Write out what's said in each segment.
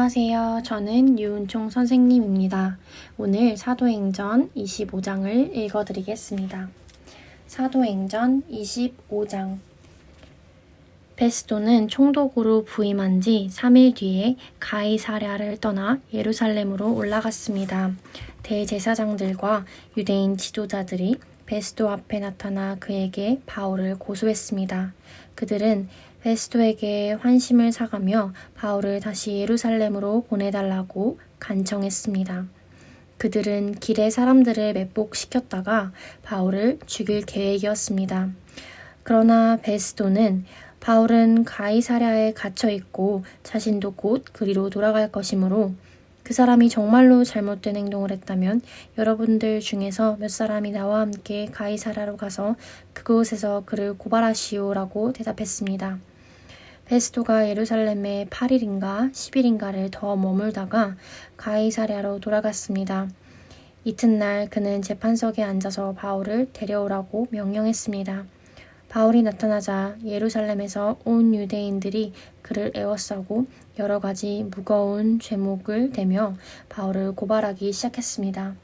안녕하세요. 저는 유은총 선생님입니다. 오늘 사도행전 25장을 읽어드리겠습니다. 사도행전 25장. 베스도는 총독으로 부임한 지 3일 뒤에 가이사랴를 떠나 예루살렘으로 올라갔습니다. 대제사장들과 유대인 지도자들이 베스도 앞에 나타나 그에게 바울을 고소했습니다. 그들은 베스도에게 환심을 사가며 바울을 다시 예루살렘으로 보내달라고 간청했습니다. 그들은 길에 사람들을 매복시켰다가 바울을 죽일 계획이었습니다. 그러나 베스도는 바울은 가이사랴에 갇혀있고 자신도 곧 그리로 돌아갈 것이므로 그 사람이 정말로 잘못된 행동을 했다면 여러분들 중에서 몇 사람이 나와 함께 가이사랴로 가서 그곳에서 그를 고발하시오라고 대답했습니다. 베스도가 예루살렘에 8일인가 10일인가를 더 머물다가 가이사랴로 돌아갔습니다. 이튿날 그는 재판석에 앉아서 바울을 데려오라고 명령했습니다. 바울이 나타나자 예루살렘에서 온 유대인들이 그를 에워싸고 여러 가지 무거운 죄목을 대며 바울을 고발하기 시작했습니다.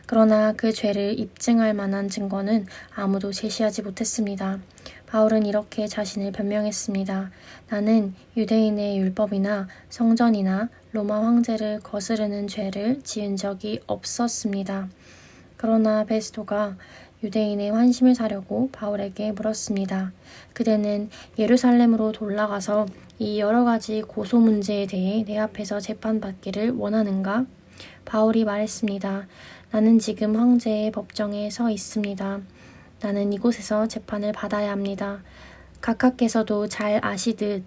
그러나 그 죄를 입증할 만한 증거는 아무도 제시하지 못했습니다. 바울은 이렇게 자신을 변명했습니다. 나는 유대인의 율법이나 성전이나 로마 황제를 거스르는 죄를 지은 적이 없었습니다. 그러나 베스도가 유대인의 환심을 사려고 바울에게 물었습니다. 그대는 예루살렘으로 돌아가서 이 여러 가지 고소 문제에 대해 내 앞에서 재판받기를 원하는가? 바울이 말했습니다. 나는 지금 황제의 법정에 서 있습니다. 나는 이곳에서 재판을 받아야 합니다. 각하께서도 잘 아시듯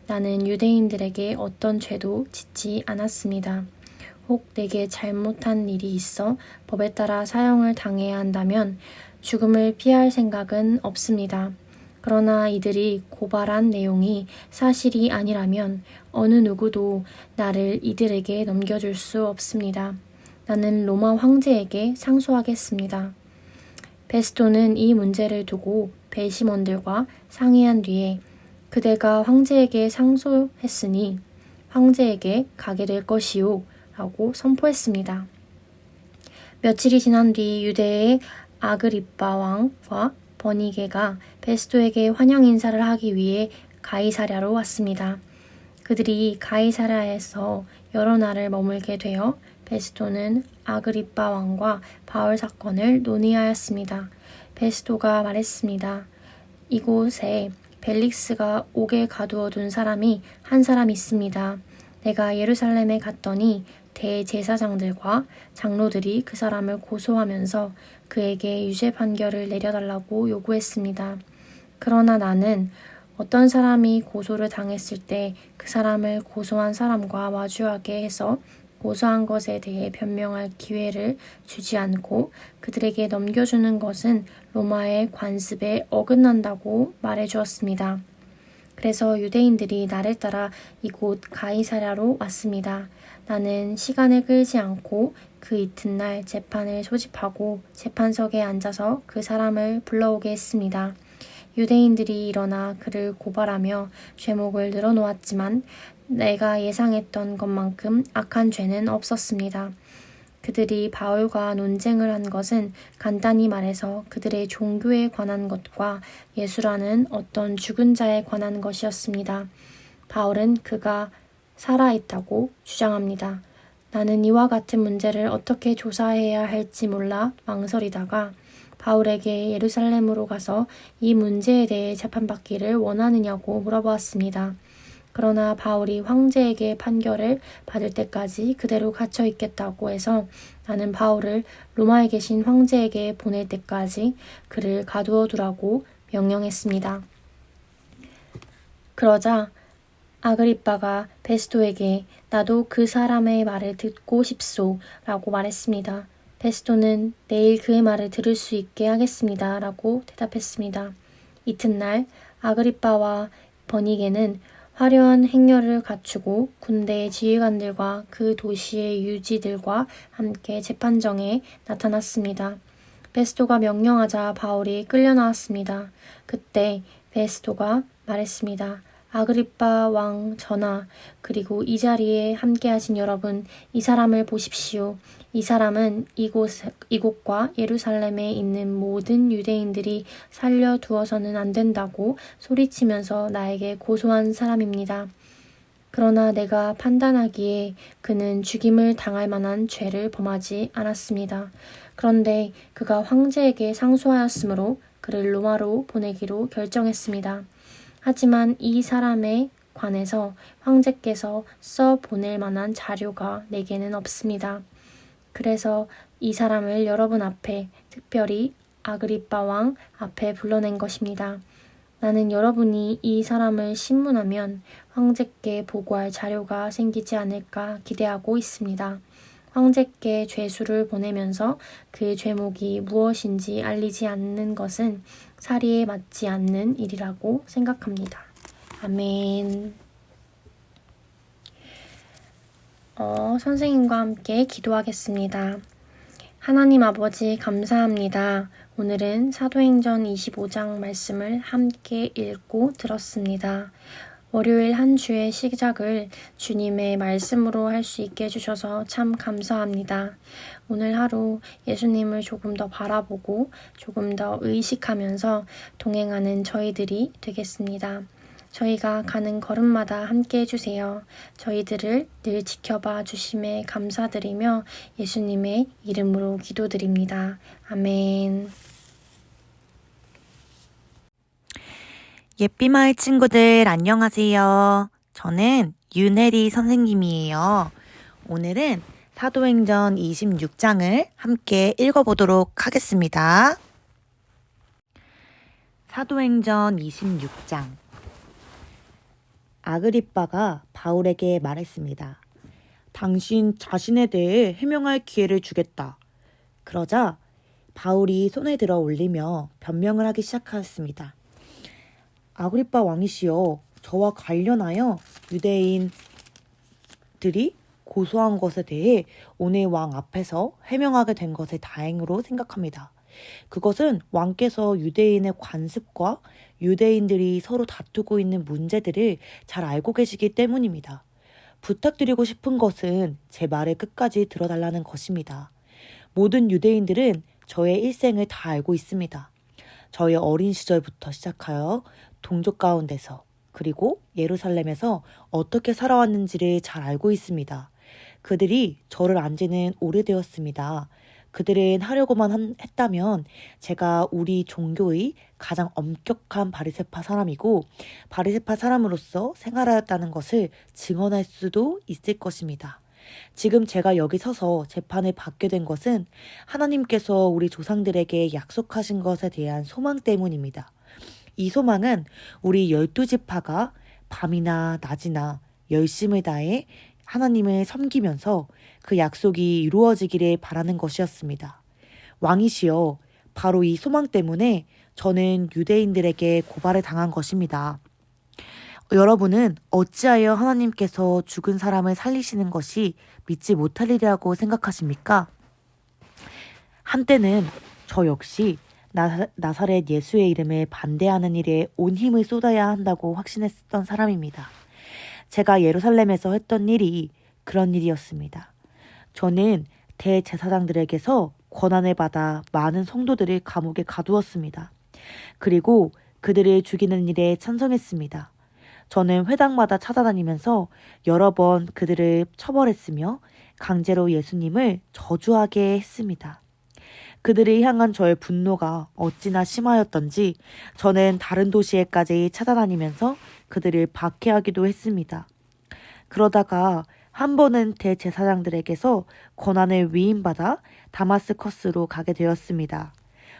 나는 유대인들에게 어떤 죄도 짓지 않았습니다. 혹 내게 잘못한 일이 있어 법에 따라 사형을 당해야 한다면 죽음을 피할 생각은 없습니다. 그러나 이들이 고발한 내용이 사실이 아니라면 어느 누구도 나를 이들에게 넘겨줄 수 없습니다. 나는 로마 황제에게 상소하겠습니다. 베스도는 이 문제를 두고 배심원들과 상의한 뒤에 그대가 황제에게 상소했으니 황제에게 가게 될 것이오 라고 선포했습니다. 며칠이 지난 뒤 유대의 아그리빠 왕과 버니게가 베스도에게 환영 인사를 하기 위해 가이사랴로 왔습니다. 그들이 가이사랴에서 여러 날을 머물게 되어 베스도는 아그리빠 왕과 바울 사건을 논의하였습니다. 베스도가 말했습니다. 이곳에 벨릭스가 옥에 가두어 둔 사람이 한 사람 있습니다. 내가 예루살렘에 갔더니 대제사장들과 장로들이 그 사람을 고소하면서 그에게 유죄 판결을 내려달라고 요구했습니다. 그러나 나는 어떤 사람이 고소를 당했을 때 그 사람을 고소한 사람과 마주하게 해서 고소한 것에 대해 변명할 기회를 주지 않고 그들에게 넘겨주는 것은 로마의 관습에 어긋난다고 말해주었습니다. 그래서 유대인들이 나를 따라 이곳 가이사랴로 왔습니다. 나는 시간을 끌지 않고 그 이튿날 재판을 소집하고 재판석에 앉아서 그 사람을 불러오게 했습니다. 유대인들이 일어나 그를 고발하며 죄목을 늘어놓았지만 내가 예상했던 것만큼 악한 죄는 없었습니다. 그들이 바울과 논쟁을 한 것은 간단히 말해서 그들의 종교에 관한 것과 예수라는 어떤 죽은 자에 관한 것이었습니다. 바울은 그가 살아있다고 주장합니다. 나는 이와 같은 문제를 어떻게 조사해야 할지 몰라 망설이다가 바울에게 예루살렘으로 가서 이 문제에 대해 재판받기를 원하느냐고 물어보았습니다. 그러나 바울이 황제에게 판결을 받을 때까지 그대로 갇혀 있겠다고 해서 나는 바울을 로마에 계신 황제에게 보낼 때까지 그를 가두어 두라고 명령했습니다. 그러자 아그리빠가 베스도에게 나도 그 사람의 말을 듣고 싶소 라고 말했습니다. 베스도는 내일 그의 말을 들을 수 있게 하겠습니다 라고 대답했습니다. 이튿날 아그리빠와 버니게는 화려한 행렬을 갖추고 군대의 지휘관들과 그 도시의 유지들과 함께 재판정에 나타났습니다. 베스도가 명령하자 바울이 끌려 나왔습니다. 그때 베스도가 말했습니다. 아그리빠 왕 전하, 그리고 이 자리에 함께하신 여러분, 이 사람을 보십시오. 이 사람은 이곳과 예루살렘에 있는 모든 유대인들이 살려두어서는 안 된다고 소리치면서 나에게 고소한 사람입니다. 그러나 내가 판단하기에 그는 죽임을 당할 만한 죄를 범하지 않았습니다. 그런데 그가 황제에게 상소하였으므로 그를 로마로 보내기로 결정했습니다. 하지만 이 사람에 관해서 황제께서 써 보낼 만한 자료가 내게는 없습니다. 그래서 이 사람을 여러분 앞에, 특별히 아그리빠 왕 앞에 불러낸 것입니다. 나는 여러분이 이 사람을 신문하면 황제께 보고할 자료가 생기지 않을까 기대하고 있습니다. 황제께 죄수를 보내면서 그 죄목이 무엇인지 알리지 않는 것은 사리에 맞지 않는 일이라고 생각합니다. 아멘. 선생님과 함께 기도하겠습니다. 하나님 아버지 감사합니다. 오늘은 사도행전 25장 말씀을 함께 읽고 들었습니다. 월요일 한 주의 시작을 주님의 말씀으로 할 수 있게 해주셔서 참 감사합니다. 오늘 하루 예수님을 조금 더 바라보고 조금 더 의식하면서 동행하는 저희들이 되겠습니다. 저희가 가는 걸음마다 함께 해주세요. 저희들을 늘 지켜봐 주심에 감사드리며 예수님의 이름으로 기도드립니다. 아멘. 예삐마을 친구들 안녕하세요. 저는 윤혜리 선생님이에요. 오늘은 사도행전 26장을 함께 읽어보도록 하겠습니다. 사도행전 26장. 아그리빠가 바울에게 말했습니다. 당신 자신에 대해 해명할 기회를 주겠다. 그러자 바울이 손을 들어 올리며 변명을 하기 시작하였습니다. 아그리빠 왕이시여, 저와 관련하여 유대인들이 고소한 것에 대해 오늘 왕 앞에서 해명하게 된 것을 다행으로 생각합니다. 그것은 왕께서 유대인의 관습과 유대인들이 서로 다투고 있는 문제들을 잘 알고 계시기 때문입니다. 부탁드리고 싶은 것은 제 말을 끝까지 들어달라는 것입니다. 모든 유대인들은 저의 일생을 다 알고 있습니다. 저의 어린 시절부터 시작하여 동족 가운데서 그리고 예루살렘에서 어떻게 살아왔는지를 잘 알고 있습니다. 그들이 저를 안 지는 오래되었습니다. 그들은 하려고만 했다면 제가 우리 종교의 가장 엄격한 바리새파 사람이고 바리새파 사람으로서 생활하였다는 것을 증언할 수도 있을 것입니다. 지금 제가 여기 서서 재판을 받게 된 것은 하나님께서 우리 조상들에게 약속하신 것에 대한 소망 때문입니다. 이 소망은 우리 12지파가 밤이나 낮이나 열심을 다해 하나님을 섬기면서 그 약속이 이루어지기를 바라는 것이었습니다. 왕이시여, 바로 이 소망 때문에 저는 유대인들에게 고발을 당한 것입니다. 여러분은 어찌하여 하나님께서 죽은 사람을 살리시는 것이 믿지 못할 일이라고 생각하십니까? 한때는 저 역시 나사렛 예수의 이름에 반대하는 일에 온 힘을 쏟아야 한다고 확신했던 사람입니다. 제가 예루살렘에서 했던 일이 그런 일이었습니다. 저는 대제사장들에게서 권한을 받아 많은 성도들을 감옥에 가두었습니다. 그리고 그들을 죽이는 일에 찬성했습니다. 저는 회당마다 찾아다니면서 여러 번 그들을 처벌했으며 강제로 예수님을 저주하게 했습니다. 그들을 향한 저의 분노가 어찌나 심하였던지 저는 다른 도시에까지 찾아다니면서 그들을 박해하기도 했습니다. 그러다가 한 번은 대제사장들에게서 권한을 위임받아 다마스커스로 가게 되었습니다.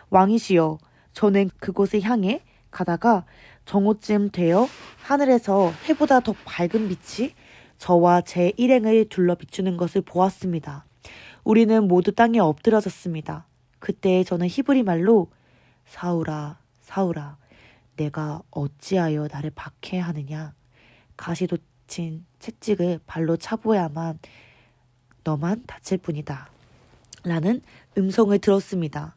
왕이시여, 저는 그곳을 향해 가다가 정오쯤 되어 하늘에서 해보다 더 밝은 빛이 저와 제 일행을 둘러 비추는 것을 보았습니다. 우리는 모두 땅에 엎드러졌습니다. 그때 저는 히브리 말로 사울아, 사울아, 내가 어찌하여 나를 박해하느냐? 가시 돋친 채찍을 발로 차보야만 너만 다칠 뿐이다. 라는 음성을 들었습니다.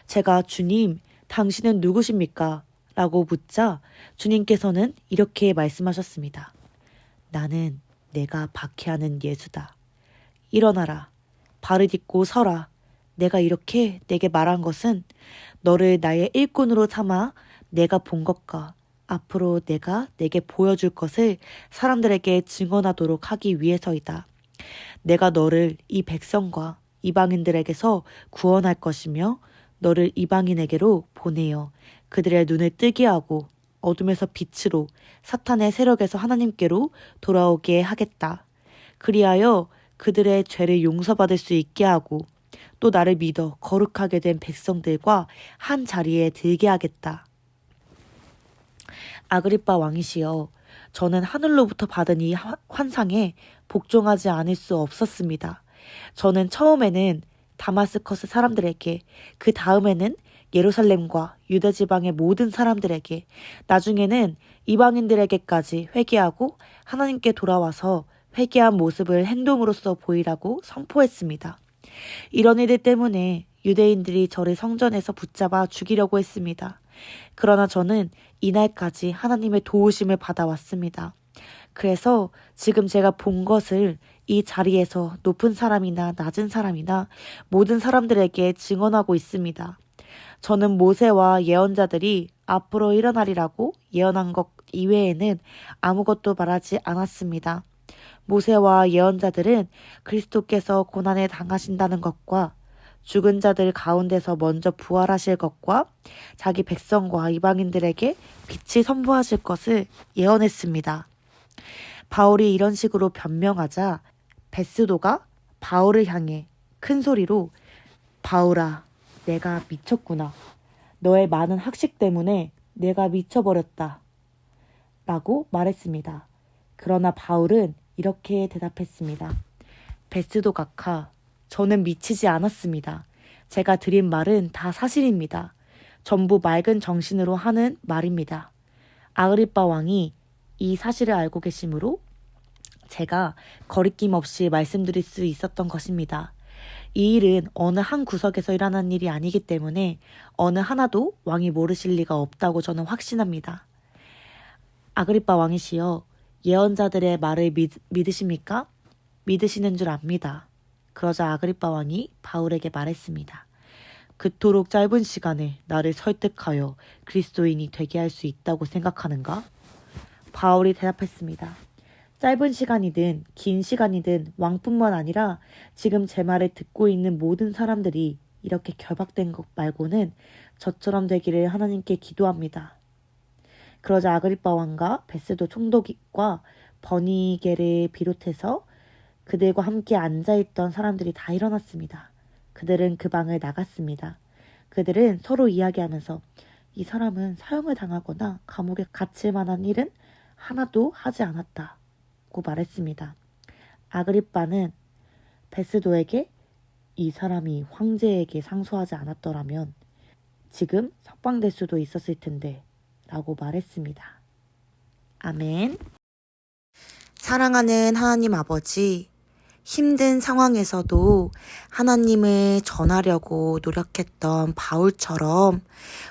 제가 주님, 당신은 누구십니까? 라고 묻자 주님께서는 이렇게 말씀하셨습니다. 나는 내가 박해하는 예수다. 일어나라. 발을 딛고 서라. 내가 이렇게 내게 말한 것은 너를 나의 일꾼으로 삼아 내가 본 것과 앞으로 내가 내게 보여줄 것을 사람들에게 증언하도록 하기 위해서이다. 내가 너를 이 백성과 이방인들에게서 구원할 것이며 너를 이방인에게로 보내어 그들의 눈을 뜨게 하고 어둠에서 빛으로 사탄의 세력에서 하나님께로 돌아오게 하겠다. 그리하여 그들의 죄를 용서받을 수 있게 하고 또 나를 믿어 거룩하게 된 백성들과 한 자리에 들게 하겠다. 아그리빠 왕이시여, 저는 하늘로부터 받은 이 환상에 복종하지 않을 수 없었습니다. 저는 처음에는 다마스커스 사람들에게, 그 다음에는 예루살렘과 유대 지방의 모든 사람들에게, 나중에는 이방인들에게까지 회개하고 하나님께 돌아와서 회개한 모습을 행동으로써 보이라고 선포했습니다. 이런 일들 때문에 유대인들이 저를 성전에서 붙잡아 죽이려고 했습니다. 그러나 저는 이날까지 하나님의 도우심을 받아왔습니다. 그래서 지금 제가 본 것을 이 자리에서 높은 사람이나 낮은 사람이나 모든 사람들에게 증언하고 있습니다. 저는 모세와 예언자들이 앞으로 일어나리라고 예언한 것 이외에는 아무것도 말하지 않았습니다. 모세와 예언자들은 그리스도께서 고난을 당하신다는 것과 죽은 자들 가운데서 먼저 부활하실 것과 자기 백성과 이방인들에게 빛이 선포하실 것을 예언했습니다. 바울이 이런 식으로 변명하자 베스도가 바울을 향해 큰 소리로 바울아, 내가 미쳤구나. 너의 많은 학식 때문에 내가 미쳐버렸다. 라고 말했습니다. 그러나 바울은 이렇게 대답했습니다. 베스도 각하, 저는 미치지 않았습니다. 제가 드린 말은 다 사실입니다. 전부 맑은 정신으로 하는 말입니다. 아그리빠 왕이 이 사실을 알고 계시므로 제가 거리낌 없이 말씀드릴 수 있었던 것입니다. 이 일은 어느 한 구석에서 일어난 일이 아니기 때문에 어느 하나도 왕이 모르실 리가 없다고 저는 확신합니다. 아그리빠 왕이시여, 예언자들의 말을 믿으십니까? 믿으시는 줄 압니다. 그러자 아그리빠 왕이 바울에게 말했습니다. 그토록 짧은 시간에 나를 설득하여 그리스도인이 되게 할 수 있다고 생각하는가? 바울이 대답했습니다. 짧은 시간이든 긴 시간이든 왕뿐만 아니라 지금 제 말을 듣고 있는 모든 사람들이 이렇게 결박된 것 말고는 저처럼 되기를 하나님께 기도합니다. 그러자 아그리빠 왕과 베스도 총독과 버니게를 비롯해서 그들과 함께 앉아있던 사람들이 다 일어났습니다. 그들은 그 방을 나갔습니다. 그들은 서로 이야기하면서 이 사람은 사형을 당하거나 감옥에 갇힐 만한 일은 하나도 하지 않았다고 말했습니다. 아그리빠는 베스도에게 이 사람이 황제에게 상소하지 않았더라면 지금 석방될 수도 있었을 텐데 라고 말했습니다. 아멘. 사랑하는 하나님 아버지, 힘든 상황에서도 하나님을 전하려고 노력했던 바울처럼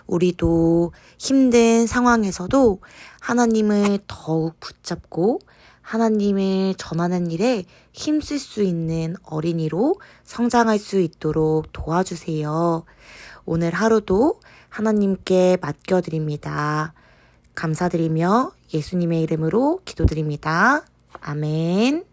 우리도 힘든 상황에서도 하나님을 더욱 붙잡고 하나님을 전하는 일에 힘쓸 수 있는 어린이로 성장할 수 있도록 도와주세요. 오늘 하루도 하나님께 맡겨드립니다. 감사드리며 예수님의 이름으로 기도드립니다. 아멘.